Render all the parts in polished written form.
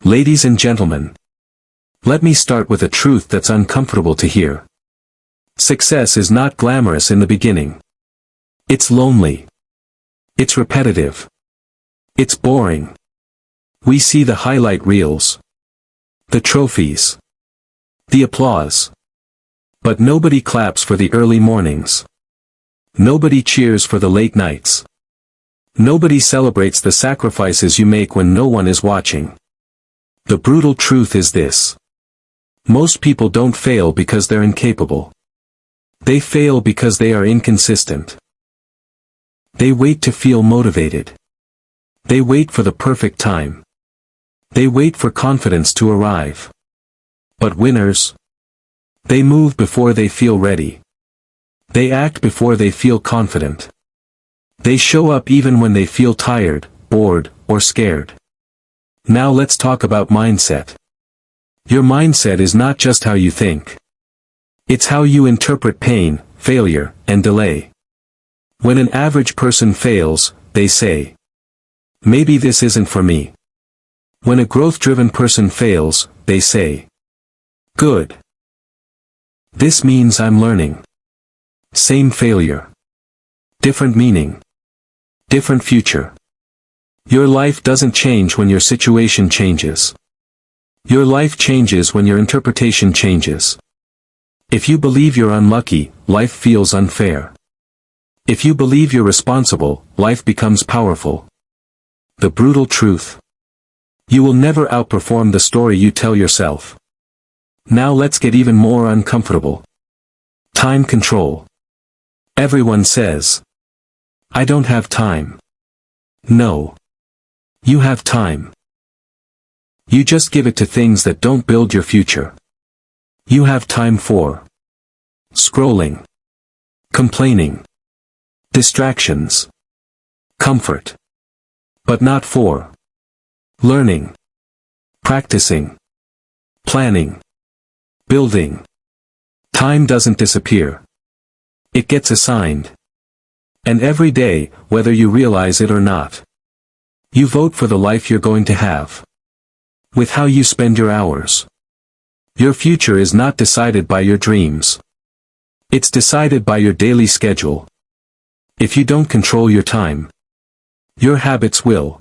Ladies and gentlemen, let me start with a truth that's uncomfortable to hear. Success is not glamorous in the beginning. It's lonely. It's repetitive. It's boring. We see the highlight reels, the trophies, the applause. But nobody claps for the early mornings. Nobody cheers for the late nights. Nobody celebrates the sacrifices you make when no one is watching. The brutal truth is this. Most people don't fail because they're incapable. They fail because they are inconsistent. They wait to feel motivated. They wait for the perfect time. They wait for confidence to arrive. But winners? They move before they feel ready. They act before they feel confident. They show up even when they feel tired, bored, or scared. Now let's talk about mindset. Your mindset is not just how you think. It's how you interpret pain, failure, and delay. When an average person fails, they say, "Maybe this isn't for me." When a growth-driven person fails, they say, "Good. This means I'm learning." Same failure. Different meaning. Different future. Your life doesn't change when your situation changes. Your life changes when your interpretation changes. If you believe you're unlucky, life feels unfair. If you believe you're responsible, life becomes powerful. The brutal truth. You will never outperform the story you tell yourself. Now let's get even more uncomfortable. Time control. Everyone says, "I don't have time." No. You have time. You just give it to things that don't build your future. You have time for scrolling, complaining, distractions, comfort. But not for learning, practicing, planning, building. Time doesn't disappear. It gets assigned. And every day, whether you realize it or not, you vote for the life you're going to have. With how you spend your hours. Your future is not decided by your dreams. It's decided by your daily schedule. If you don't control your time, your habits will.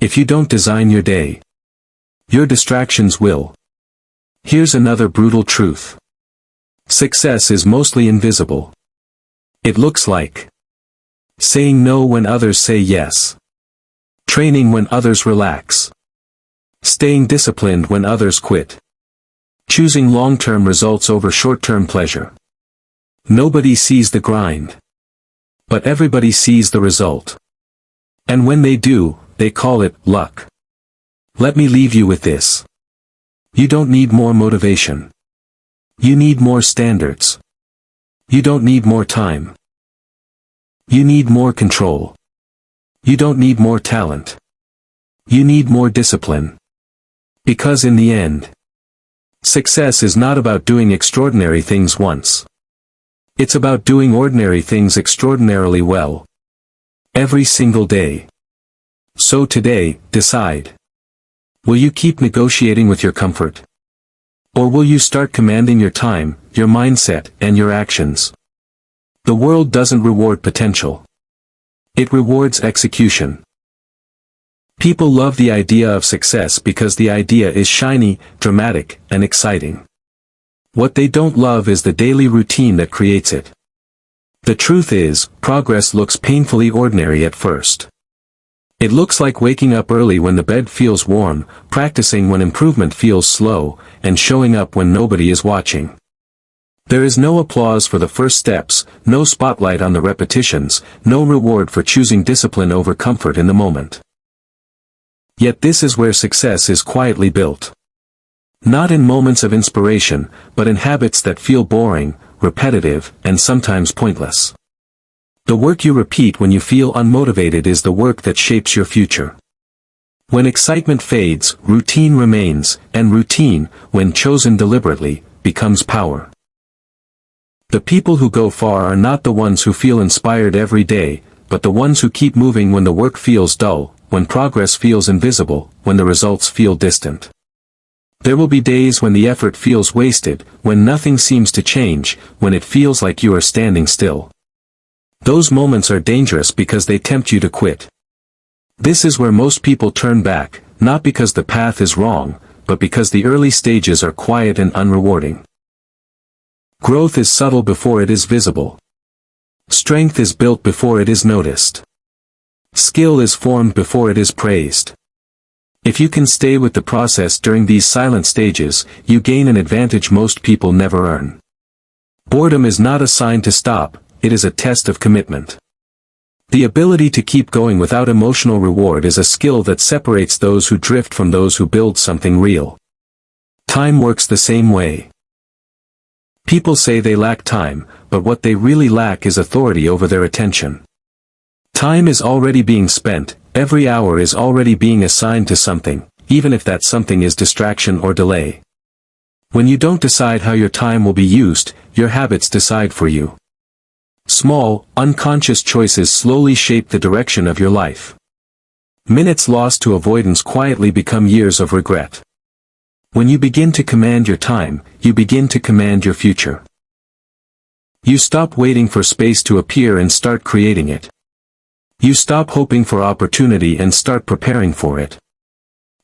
If you don't design your day, your distractions will. Here's another brutal truth. Success is mostly invisible. It looks like saying no when others say yes. Training when others relax. Staying disciplined when others quit. Choosing long-term results over short-term pleasure. Nobody sees the grind. But everybody sees the result. And when they do, they call it luck. Let me leave you with this. You don't need more motivation. You need more standards. You don't need more time. You need more control. You don't need more talent. You need more discipline. Because in the end, success is not about doing extraordinary things once. It's about doing ordinary things extraordinarily well. Every single day. So today, decide. Will you keep negotiating with your comfort? Or will you start commanding your time, your mindset, and your actions? The world doesn't reward potential. It rewards execution. People love the idea of success because the idea is shiny, dramatic, and exciting. What they don't love is the daily routine that creates it. The truth is, progress looks painfully ordinary at first. It looks like waking up early when the bed feels warm, practicing when improvement feels slow, and showing up when nobody is watching. There is no applause for the first steps, no spotlight on the repetitions, no reward for choosing discipline over comfort in the moment. Yet this is where success is quietly built. Not in moments of inspiration, but in habits that feel boring, repetitive, and sometimes pointless. The work you repeat when you feel unmotivated is the work that shapes your future. When excitement fades, routine remains, and routine, when chosen deliberately, becomes power. The people who go far are not the ones who feel inspired every day, but the ones who keep moving when the work feels dull, when progress feels invisible, when the results feel distant. There will be days when the effort feels wasted, when nothing seems to change, when it feels like you are standing still. Those moments are dangerous because they tempt you to quit. This is where most people turn back, not because the path is wrong, but because the early stages are quiet and unrewarding. Growth is subtle before it is visible. Strength is built before it is noticed. Skill is formed before it is praised. If you can stay with the process during these silent stages, you gain an advantage most people never earn. Boredom is not a sign to stop, it is a test of commitment. The ability to keep going without emotional reward is a skill that separates those who drift from those who build something real. Time works the same way. People say they lack time, but what they really lack is authority over their attention. Time is already being spent, every hour is already being assigned to something, even if that something is distraction or delay. When you don't decide how your time will be used, your habits decide for you. Small, unconscious choices slowly shape the direction of your life. Minutes lost to avoidance quietly become years of regret. When you begin to command your time, you begin to command your future. You stop waiting for space to appear and start creating it. You stop hoping for opportunity and start preparing for it.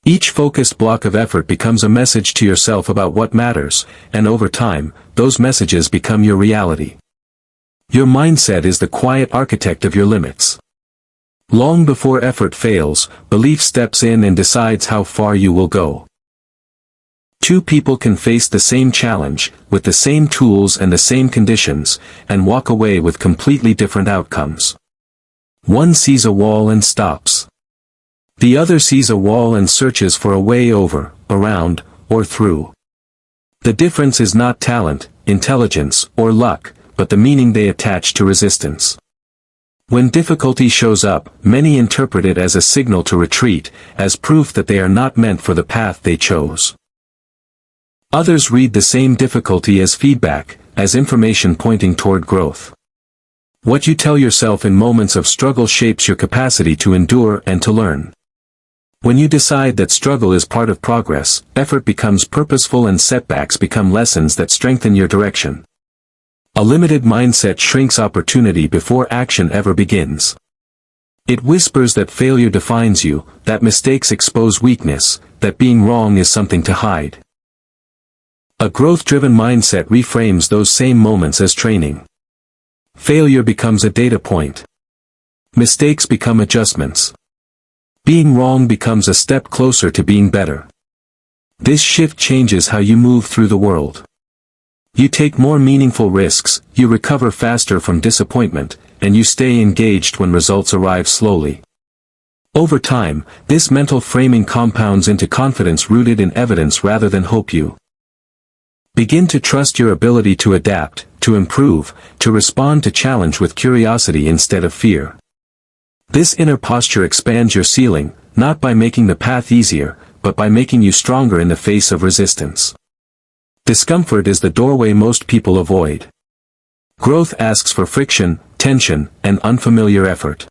Each focused block of effort becomes a message to yourself about what matters, and over time, those messages become your reality. Your mindset is the quiet architect of your limits. Long before effort fails, belief steps in and decides how far you will go. Two people can face the same challenge, with the same tools and the same conditions, and walk away with completely different outcomes. One sees a wall and stops. The other sees a wall and searches for a way over, around, or through. The difference is not talent, intelligence, or luck, but the meaning they attach to resistance. When difficulty shows up, many interpret it as a signal to retreat, as proof that they are not meant for the path they chose. Others read the same difficulty as feedback, as information pointing toward growth. What you tell yourself in moments of struggle shapes your capacity to endure and to learn. When you decide that struggle is part of progress, effort becomes purposeful and setbacks become lessons that strengthen your direction. A limited mindset shrinks opportunity before action ever begins. It whispers that failure defines you, that mistakes expose weakness, that being wrong is something to hide. A growth-driven mindset reframes those same moments as training. Failure becomes a data point. Mistakes become adjustments. Being wrong becomes a step closer to being better. This shift changes how you move through the world. You take more meaningful risks, you recover faster from disappointment, and you stay engaged when results arrive slowly. Over time, this mental framing compounds into confidence rooted in evidence rather than hope. You begin to trust your ability to adapt, to improve, to respond to challenge with curiosity instead of fear. This inner posture expands your ceiling, not by making the path easier, but by making you stronger in the face of resistance. Discomfort is the doorway most people avoid. Growth asks for friction, tension, and unfamiliar effort.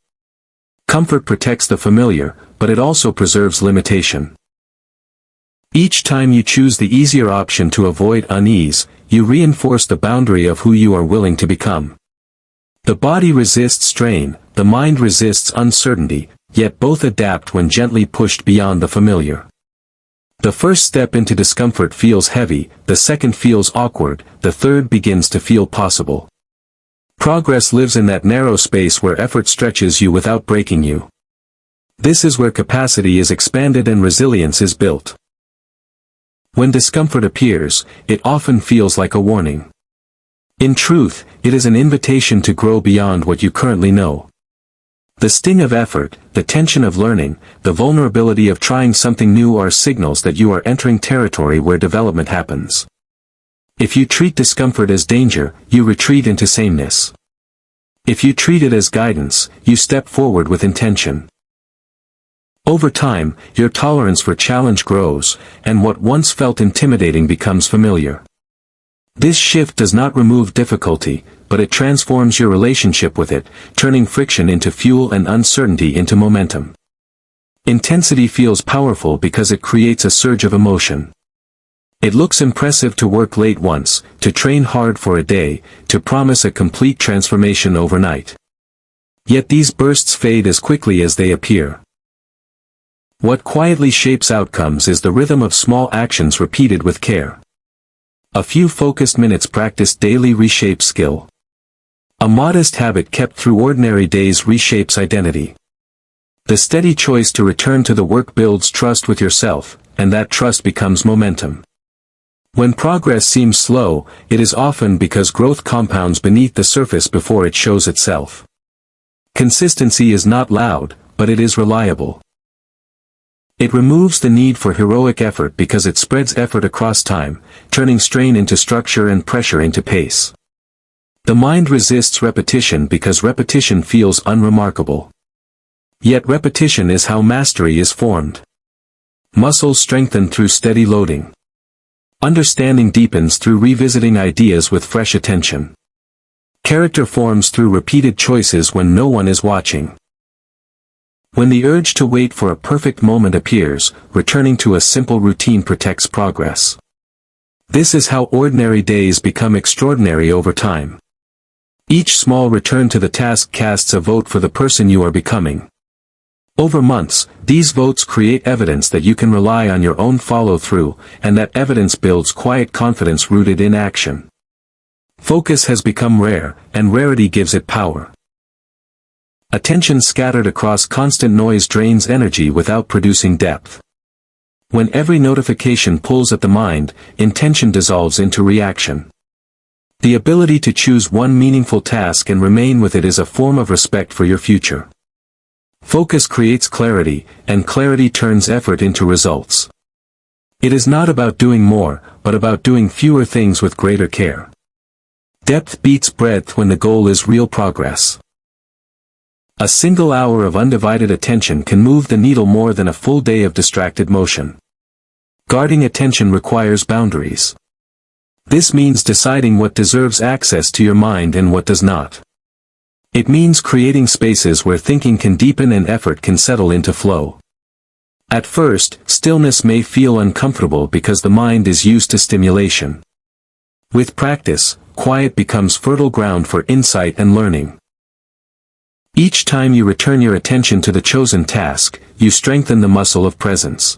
Comfort protects the familiar, but it also preserves limitation. Each time you choose the easier option to avoid unease, you reinforce the boundary of who you are willing to become. The body resists strain, the mind resists uncertainty, yet both adapt when gently pushed beyond the familiar. The first step into discomfort feels heavy, the second feels awkward, the third begins to feel possible. Progress lives in that narrow space where effort stretches you without breaking you. This is where capacity is expanded and resilience is built. When discomfort appears, it often feels like a warning. In truth, it is an invitation to grow beyond what you currently know. The sting of effort, the tension of learning, the vulnerability of trying something new are signals that you are entering territory where development happens. If you treat discomfort as danger, you retreat into sameness. If you treat it as guidance, you step forward with intention. Over time, your tolerance for challenge grows, and what once felt intimidating becomes familiar. This shift does not remove difficulty, but it transforms your relationship with it, turning friction into fuel and uncertainty into momentum. Intensity feels powerful because it creates a surge of emotion. It looks impressive to work late once, to train hard for a day, to promise a complete transformation overnight. Yet these bursts fade as quickly as they appear. What quietly shapes outcomes is the rhythm of small actions repeated with care. A few focused minutes practiced daily reshapes skill. A modest habit kept through ordinary days reshapes identity. The steady choice to return to the work builds trust with yourself, and that trust becomes momentum. When progress seems slow, it is often because growth compounds beneath the surface before it shows itself. Consistency is not loud, but it is reliable. It removes the need for heroic effort because it spreads effort across time, turning strain into structure and pressure into pace. The mind resists repetition because repetition feels unremarkable. Yet repetition is how mastery is formed. Muscles strengthen through steady loading. Understanding deepens through revisiting ideas with fresh attention. Character forms through repeated choices when no one is watching. When the urge to wait for a perfect moment appears, returning to a simple routine protects progress. This is how ordinary days become extraordinary over time. Each small return to the task casts a vote for the person you are becoming. Over months, these votes create evidence that you can rely on your own follow-through, and that evidence builds quiet confidence rooted in action. Focus has become rare, and rarity gives it power. Attention scattered across constant noise drains energy without producing depth. When every notification pulls at the mind, intention dissolves into reaction. The ability to choose one meaningful task and remain with it is a form of respect for your future. Focus creates clarity, and clarity turns effort into results. It is not about doing more, but about doing fewer things with greater care. Depth beats breadth when the goal is real progress. A single hour of undivided attention can move the needle more than a full day of distracted motion. Guarding attention requires boundaries. This means deciding what deserves access to your mind and what does not. It means creating spaces where thinking can deepen and effort can settle into flow. At first, stillness may feel uncomfortable because the mind is used to stimulation. With practice, quiet becomes fertile ground for insight and learning. Each time you return your attention to the chosen task, you strengthen the muscle of presence.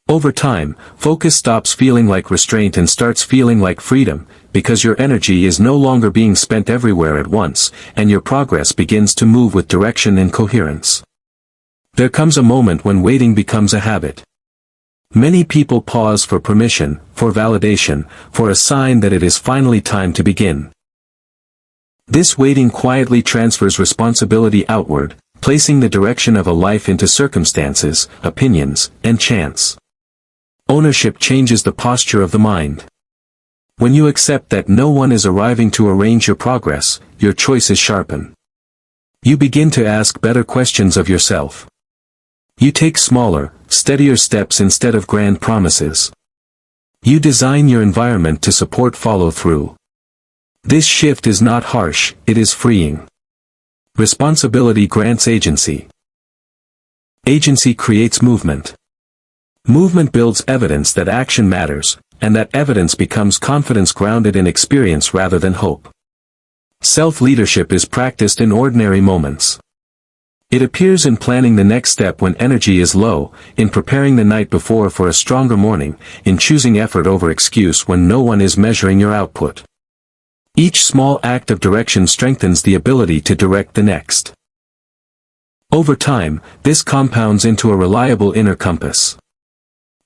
Over time, focus stops feeling like restraint and starts feeling like freedom, because your energy is no longer being spent everywhere at once, and your progress begins to move with direction and coherence. There comes a moment when waiting becomes a habit. Many people pause for permission, for validation, for a sign that it is finally time to begin. This waiting quietly transfers responsibility outward, placing the direction of a life into circumstances, opinions, and chance. Ownership changes the posture of the mind. When you accept that no one is arriving to arrange your progress, your choices sharpen. You begin to ask better questions of yourself. You take smaller, steadier steps instead of grand promises. You design your environment to support follow-through. This shift is not harsh, it is freeing. Responsibility grants agency. Agency creates movement. Movement builds evidence that action matters, and that evidence becomes confidence grounded in experience rather than hope. Self-leadership is practiced in ordinary moments. It appears in planning the next step when energy is low, in preparing the night before for a stronger morning, in choosing effort over excuse when no one is measuring your output. Each small act of direction strengthens the ability to direct the next. Over time, this compounds into a reliable inner compass.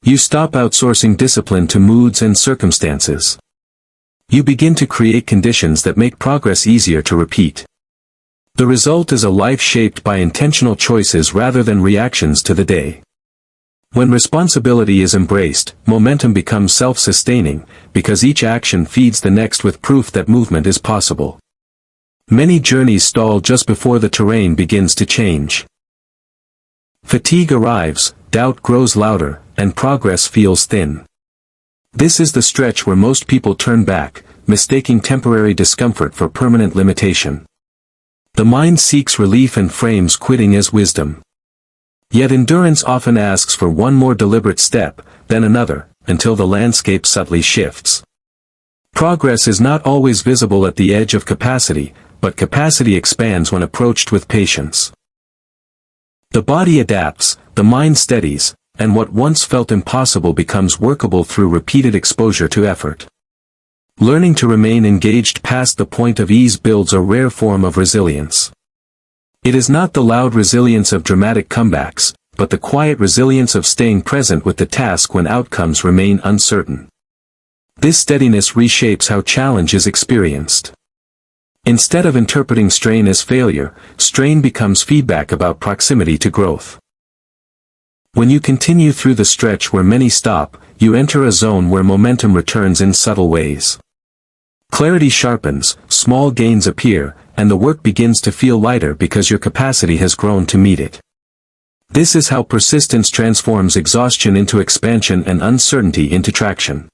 You stop outsourcing discipline to moods and circumstances. You begin to create conditions that make progress easier to repeat. The result is a life shaped by intentional choices rather than reactions to the day. When responsibility is embraced, momentum becomes self-sustaining, because each action feeds the next with proof that movement is possible. Many journeys stall just before the terrain begins to change. Fatigue arrives, doubt grows louder, and progress feels thin. This is the stretch where most people turn back, mistaking temporary discomfort for permanent limitation. The mind seeks relief and frames quitting as wisdom. Yet endurance often asks for one more deliberate step, then another, until the landscape subtly shifts. Progress is not always visible at the edge of capacity, but capacity expands when approached with patience. The body adapts, the mind steadies, and what once felt impossible becomes workable through repeated exposure to effort. Learning to remain engaged past the point of ease builds a rare form of resilience. It is not the loud resilience of dramatic comebacks, but the quiet resilience of staying present with the task when outcomes remain uncertain. This steadiness reshapes how challenge is experienced. Instead of interpreting strain as failure, strain becomes feedback about proximity to growth. When you continue through the stretch where many stop, you enter a zone where momentum returns in subtle ways. Clarity sharpens, small gains appear, and the work begins to feel lighter because your capacity has grown to meet it. This is how persistence transforms exhaustion into expansion and uncertainty into traction.